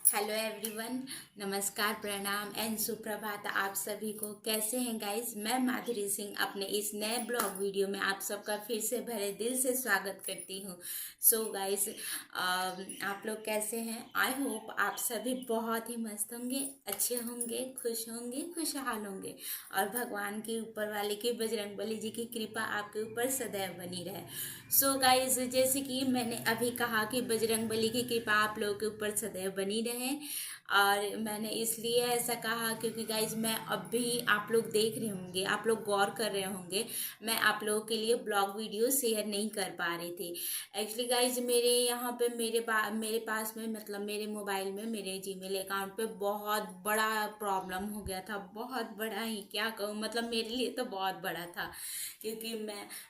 Hello everyone. नमस्कार, प्रणाम and सुप्रभात आप सभी को। कैसे हैं गाइस? मैं माधुरी सिंह अपने इस नए ब्लॉग वीडियो में आप सबका फिर से भरे दिल से स्वागत करती हूँ। सो गाइस, आप लोग कैसे हैं? आई होप आप सभी बहुत ही मस्त होंगे, अच्छे होंगे, खुशहाल होंगे और भगवान के ऊपर वाले की, बजरंगबली जी की कृपा आपके ऊपर सदैव बनी रहे। सो गाइस, जैसे कि मैंने अभी कहा कि बजरंगबली की कृपा आप लोगों के ऊपर सदैव बनी रहे। और मैंने इसलिए ऐसा कहा क्योंकि गाइज मैं अभी, आप लोग देख रहे होंगे, आप लोग गौर कर रहे होंगे, मैं आप लोगों के लिए ब्लॉग वीडियो शेयर नहीं कर पा रही थी। एक्चुअली गाइज मेरे यहाँ पे मेरे पास में, मतलब मेरे मोबाइल में, मेरे जीमेल अकाउंट पे बहुत बड़ा प्रॉब्लम हो गया था। बहुत बड़ा ही क्या कहूँ, मतलब मेरे लिए तो बहुत बड़ा था क्योंकि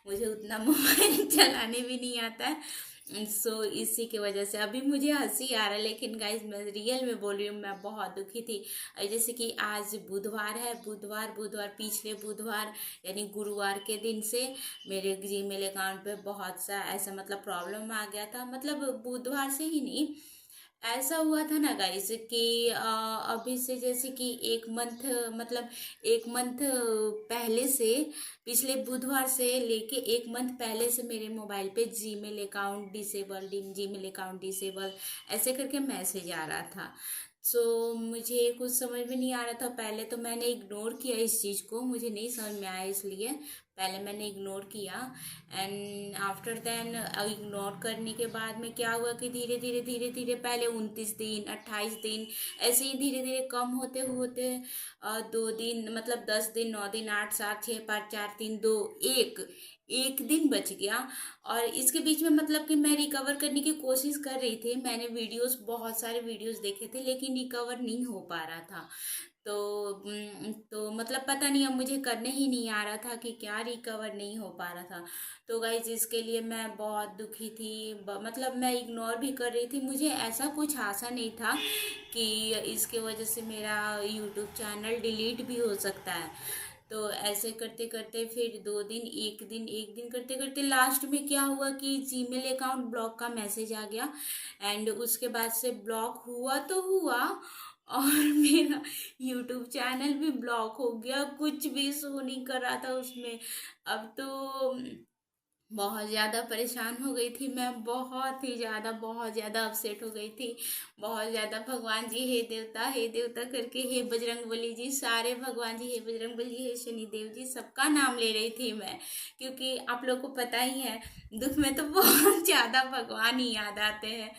मुझे उतना मोबाइल चलाने भी नहीं आता है। इसी की वजह से अभी मुझे हंसी आ रहा है, लेकिन गाइज मैं रियल में बोल रही हूँ, मैं बहुत दुखी थी। जैसे कि आज बुधवार है, बुधवार पिछले बुधवार यानी गुरुवार के दिन से मेरे जीमेल अकाउंट पे बहुत सा ऐसा मतलब प्रॉब्लम आ गया था। मतलब बुधवार से ही नहीं, ऐसा हुआ था ना गाइस कि अभी से जैसे कि एक मंथ, मतलब एक मंथ पहले से, पिछले बुधवार से लेके एक मंथ पहले से मेरे मोबाइल पे Gmail account disable, Gmail account disable ऐसे करके मैसेज आ रहा था। मुझे कुछ समझ में नहीं आ रहा था। पहले तो मैंने इग्नोर किया इस चीज़ को, मुझे नहीं समझ में आया, इसलिए पहले मैंने इग्नोर किया। एंड आफ्टर देन इग्नोर करने के बाद में क्या हुआ कि धीरे धीरे पहले 29 दिन, 28 दिन, ऐसे ही धीरे धीरे कम होते होते 2 दिन, मतलब 10 दिन, 9 दिन, 8, 7, 6, 5, 4, 3, 2, एक दिन बच गया। और इसके बीच में मतलब कि मैं रिकवर करने की कोशिश कर रही थी। मैंने बहुत सारे वीडियोस देखे थे, लेकिन रिकवर नहीं हो पा रहा था। तो मतलब पता नहीं, अब मुझे करने ही नहीं आ रहा था कि क्या रिकवर नहीं हो पा रहा था। तो गाइज इसके लिए मैं बहुत दुखी थी। मतलब मैं इग्नोर भी कर रही थी, मुझे ऐसा कुछ आशा नहीं था कि इसके वजह से मेरा यूट्यूब चैनल डिलीट भी हो सकता है। तो ऐसे करते करते फिर 2 दिन, एक दिन करते करते लास्ट में क्या हुआ कि जीमेल अकाउंट ब्लॉक का मैसेज आ गया। एंड उसके बाद से ब्लॉक हुआ तो हुआ, और मेरा यूट्यूब चैनल भी ब्लॉक हो गया, कुछ भी शो नहीं कर रहा था उसमें। अब तो बहुत ज़्यादा परेशान हो गई थी मैं, बहुत ज़्यादा अपसेट हो गई थी। बहुत ज़्यादा, भगवान जी हे देवता करके, हे बजरंग बली जी, सारे भगवान जी, हे बजरंग बली, हे शनिदेव जी, सबका नाम ले रही थी मैं। क्योंकि आप लोग को पता ही है, दुख में तो बहुत ज़्यादा भगवान ही याद आते हैं।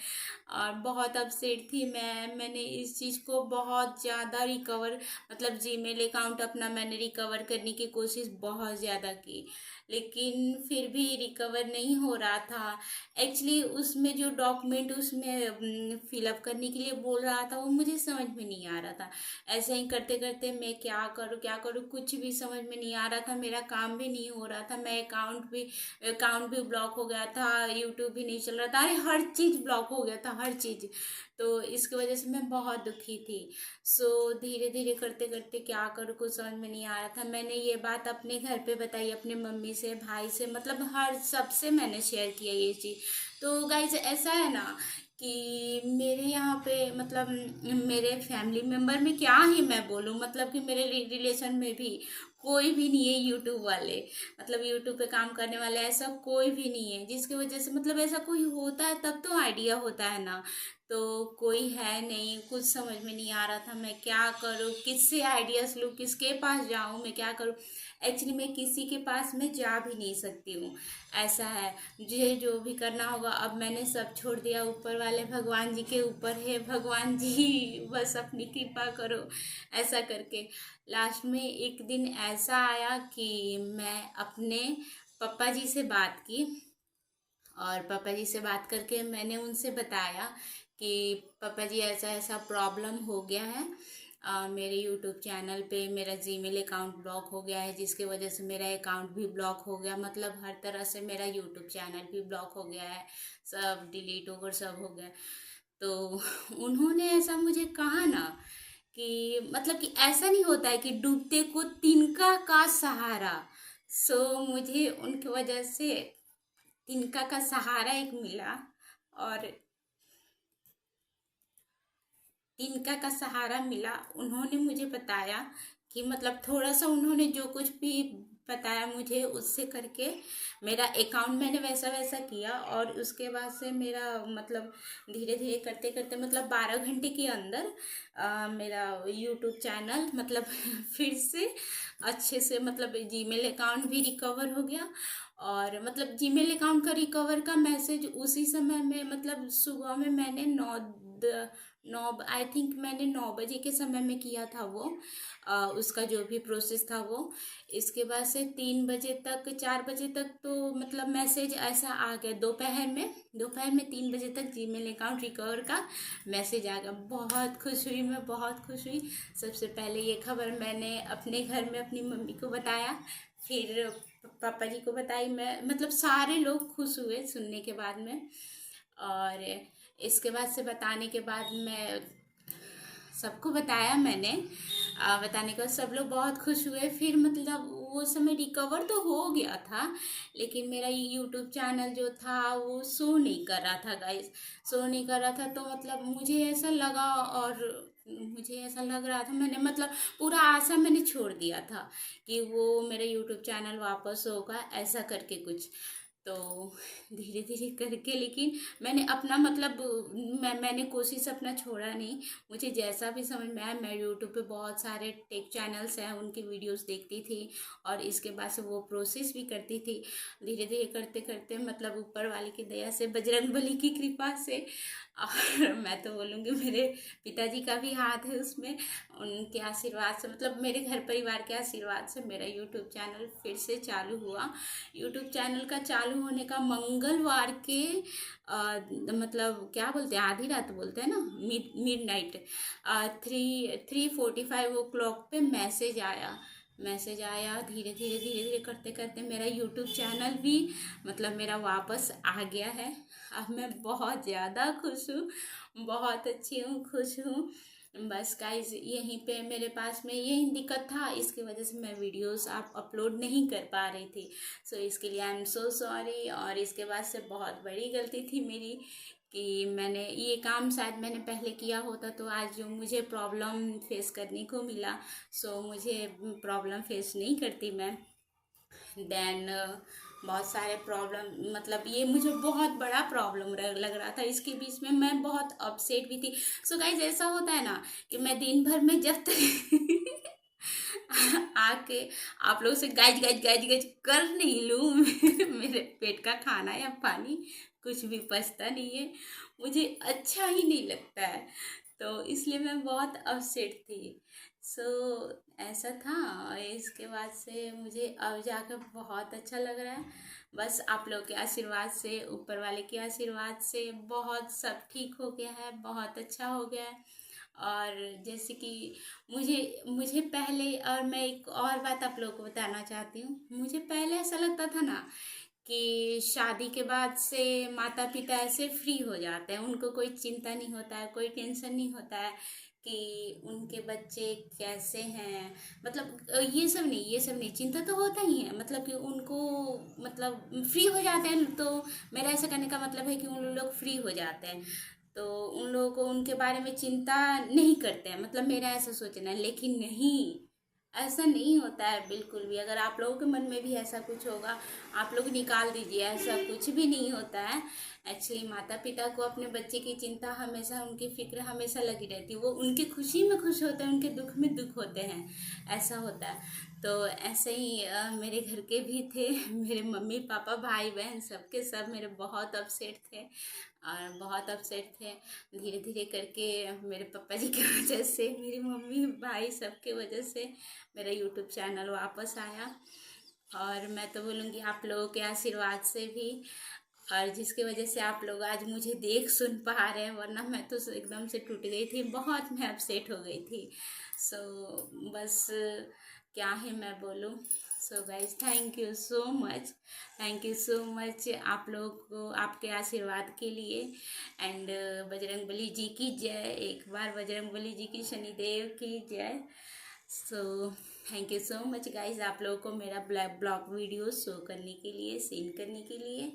और बहुत अपसेट थी मैंने इस चीज़ को बहुत ज़्यादा रिकवर, मतलब जीमेल अकाउंट अपना मैंने रिकवर करने की कोशिश बहुत ज़्यादा की, लेकिन फिर भी रिकवर नहीं हो रहा था। एक्चुअली उसमें जो डॉक्यूमेंट उसमें फिलअप करने के लिए बोल रहा था, वो मुझे समझ में नहीं आ रहा था। ऐसे ही करते करते मैं क्या करूँ, कुछ भी समझ में नहीं आ रहा था। मेरा काम भी नहीं हो रहा था, मैं अकाउंट भी ब्लॉक हो गया था, यूट्यूब भी नहीं चल रहा था, अरे हर चीज़ ब्लॉक हो गया था, हर चीज़। तो इसकी वजह से मैं बहुत दुखी थी। धीरे धीरे करते करते क्या करूँ, कुछ समझ में नहीं आ रहा था। मैंने ये बात अपने घर पे बताई, अपने मम्मी से, भाई से, मतलब हर सबसे मैंने शेयर किया ये चीज़। तो गाइज ऐसा है ना कि मेरे यहाँ पे, मतलब मेरे फैमिली मेम्बर में क्या ही मैं बोलूँ, मतलब कि मेरे रिलेशन में भी कोई भी नहीं है यूट्यूब वाले, मतलब यूट्यूब पे काम करने वाले, ऐसा कोई भी नहीं है। जिसकी वजह से, मतलब ऐसा कोई होता है तब तो आइडिया होता है ना, तो कोई है नहीं। कुछ समझ में नहीं आ रहा था मैं क्या करूँ, किससे आइडियाज लूँ, किसके पास जाऊँ, मैं क्या करूँ। एक्चुअली मैं किसी के पास में जा भी नहीं सकती हूँ, ऐसा है। मुझे जो भी करना होगा, अब मैंने सब छोड़ दिया, ऊपर वाले भगवान जी के ऊपर है। भगवान जी बस अपनी कृपा करो, ऐसा करके लास्ट में एक दिन ऐसा आया कि मैं अपने पापा जी से बात की, और पापा जी से बात करके मैंने उनसे बताया कि पापा जी ऐसा ऐसा प्रॉब्लम हो गया है। मेरे यूट्यूब चैनल पे मेरा जीमेल अकाउंट ब्लॉक हो गया है, जिसकी वजह से मेरा अकाउंट भी ब्लॉक हो गया, मतलब हर तरह से मेरा यूट्यूब चैनल भी ब्लॉक हो गया है, सब डिलीट होकर सब हो गया। तो उन्होंने ऐसा मुझे कहा ना कि मतलब कि ऐसा नहीं होता है कि डूबते को तिनका का सहारा। मुझे उनकी वजह से तिनका का सहारा एक मिला, और तिनका का सहारा मिला। उन्होंने मुझे बताया कि मतलब थोड़ा सा उन्होंने जो कुछ भी बताया मुझे, उससे करके मेरा अकाउंट मैंने वैसा वैसा किया, और उसके बाद से मेरा मतलब धीरे धीरे करते करते मतलब 12 घंटे के अंदर मेरा यूट्यूब चैनल मतलब फिर से अच्छे से मतलब जीमेल अकाउंट भी रिकवर हो गया। और मतलब जीमेल अकाउंट का रिकवर का मैसेज उसी समय में मतलब सुबह में मैंने 9 आई थिंक मैंने 9 बजे के समय में किया था वो, उसका जो भी प्रोसेस था वो। इसके बाद से 3 बजे तक 4 बजे तक तो मतलब मैसेज ऐसा आ गया, दोपहर में 3 बजे तक जीमेल अकाउंट रिकवर का मैसेज आ गया। बहुत खुश हुई, मैं बहुत खुश हुई। सबसे पहले ये खबर मैंने अपने घर में अपनी मम्मी को बताया, फिर पापा जी को बताई। मैं मतलब सारे लोग खुश हुए सुनने के बाद में। और इसके बाद से बताने के बाद मैं सबको बताया मैंने, बताने के बाद सब लोग बहुत खुश हुए। फिर मतलब वो समय रिकवर तो हो गया था, लेकिन मेरा यूट्यूब चैनल जो था वो शो नहीं कर रहा था गाइस, शो नहीं कर रहा था। तो मतलब मुझे ऐसा लगा, और मुझे ऐसा लग रहा था, मैंने मतलब पूरा आशा मैंने छोड़ दिया था कि वो मेरा यूट्यूब चैनल वापस होगा, ऐसा करके कुछ। तो धीरे धीरे करके, लेकिन मैंने अपना मतलब मैंने कोशिश अपना छोड़ा नहीं। मुझे जैसा भी समझ में आया, मैं यूट्यूब पे बहुत सारे टेक चैनल्स हैं उनकी वीडियोस देखती थी, और इसके बाद से वो प्रोसेस भी करती थी। धीरे धीरे करते करते मतलब ऊपर वाले की दया से, बजरंगबली की कृपा से, और मैं तो बोलूँगी मेरे पिताजी का भी हाथ है उसमें, उनके आशीर्वाद से मतलब मेरे घर परिवार के आशीर्वाद से मेरा यूट्यूब चैनल फिर से चालू हुआ। यूट्यूब चैनल का चालू होने का मंगलवार के मतलब क्या बोलते हैं, आधी रात बोलते हैं ना, मिड नाइट 3:45 पे मैसेज आया। धीरे धीरे धीरे धीरे करते करते मेरा यूट्यूब चैनल भी मतलब मेरा वापस आ गया है। अब मैं बहुत ज़्यादा खुश हूँ, बहुत अच्छी हूँ, खुश हूँ। बस गाइज यहीं पे मेरे पास में यही दिक्कत था, इसकी वजह से मैं वीडियोस आप अपलोड नहीं कर पा रही थी। सो इसके लिए आई एम सो सॉरी। और इसके बाद से बहुत बड़ी गलती थी मेरी कि मैंने ये काम शायद मैंने पहले किया होता तो आज जो मुझे प्रॉब्लम फेस करने को मिला, सो मुझे प्रॉब्लम फेस नहीं करती मैं। देन बहुत सारे प्रॉब्लम मतलब ये मुझे बहुत बड़ा प्रॉब्लम लग रहा था। इसके बीच में मैं बहुत अपसेट भी थी। सो गाइज ऐसा होता है ना कि मैं दिन भर में जब तक आके आप लोगों से गाइज गाइज गाइज गाइज कर नहीं लूँ मेरे पेट का खाना या पानी कुछ भी पचता नहीं है, मुझे अच्छा ही नहीं लगता है। तो इसलिए मैं बहुत अपसेट थी। सो ऐसा था। और इसके बाद से मुझे अब जाकर बहुत अच्छा लग रहा है। बस आप लोग के आशीर्वाद से, ऊपर वाले के आशीर्वाद से बहुत सब ठीक हो गया है, बहुत अच्छा हो गया है। और जैसे कि मुझे मुझे पहले, और मैं एक और बात आप लोगों को बताना चाहती हूँ, मुझे पहले ऐसा लगता था ना कि शादी के बाद से माता पिता ऐसे फ्री हो जाते हैं, उनको कोई चिंता नहीं होता है, कोई टेंशन नहीं होता है कि उनके बच्चे कैसे हैं। मतलब ये सब नहीं, चिंता तो होता ही है, मतलब कि उनको मतलब फ्री हो जाते हैं। तो मेरा ऐसा करने का मतलब है कि उन लोग फ्री हो जाते हैं, तो उन लोगों को उनके बारे में चिंता नहीं करते हैं, मतलब मेरा ऐसा सोचना है। लेकिन नहीं, ऐसा नहीं होता है बिल्कुल भी। अगर आप लोगों के मन में भी ऐसा कुछ होगा, आप लोग निकाल दीजिए, ऐसा कुछ भी नहीं होता है। एक्चुअली माता पिता को अपने बच्चे की चिंता हमेशा, उनकी फिक्र हमेशा लगी रहती है। वो उनकी खुशी में खुश होते हैं, उनके दुख में दुख होते हैं, ऐसा होता है। तो ऐसे ही मेरे घर के भी थे मेरे मम्मी पापा भाई बहन सबके सब मेरे बहुत अपसेट थे, और बहुत अपसेट थे। धीरे धीरे करके मेरे पापा जी की वजह से, मेरी मम्मी भाई सबके वजह से मेरा यूट्यूब चैनल वापस आया। और मैं तो बोलूँगी आप लोगों के आशीर्वाद से भी, और जिसकी वजह से आप लोग आज मुझे देख सुन पा रहे हैं, वरना मैं तो एकदम से टूट गई थी, बहुत मैं अपसेट हो गई थी। सो बस क्या ही मैं बोलूँ। सो guys thank you so much, thank you so much आप लोग को, आपके आशीर्वाद के लिए। एंड बजरंगबली जी की जय, एक बार बजरंगबली जी की, शनिदेव की जय। So thank you so much guys आप लोगों को मेरा ब्लॉग वीडियो शो करने के लिए, सेंड करने के लिए।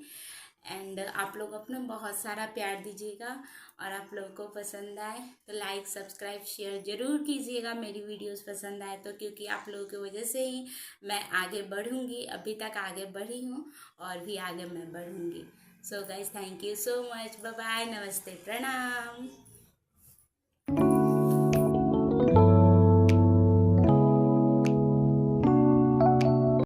एंड आप लोग अपना बहुत सारा प्यार दीजिएगा, और आप लोगों को पसंद आए तो लाइक सब्सक्राइब शेयर ज़रूर कीजिएगा मेरी वीडियोस पसंद आए तो, क्योंकि आप लोगों की वजह से ही मैं आगे बढ़ूँगी। अभी तक आगे बढ़ी हूँ और भी आगे मैं बढ़ूँगी। So guys, thank you so much, bye bye, नमस्ते, प्रणाम।